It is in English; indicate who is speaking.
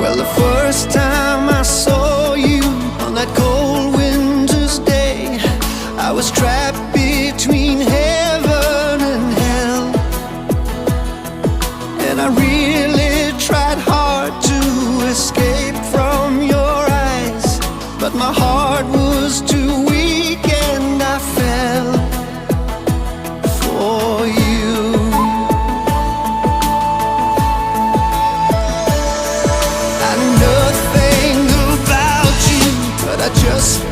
Speaker 1: Well, the first time I saw you on that cold winter's day, I was trapped between heaven and hell, and I really tried hard to escape from your eyes, but my heart was too weak and I fell for you. I knew nothing about you, but I just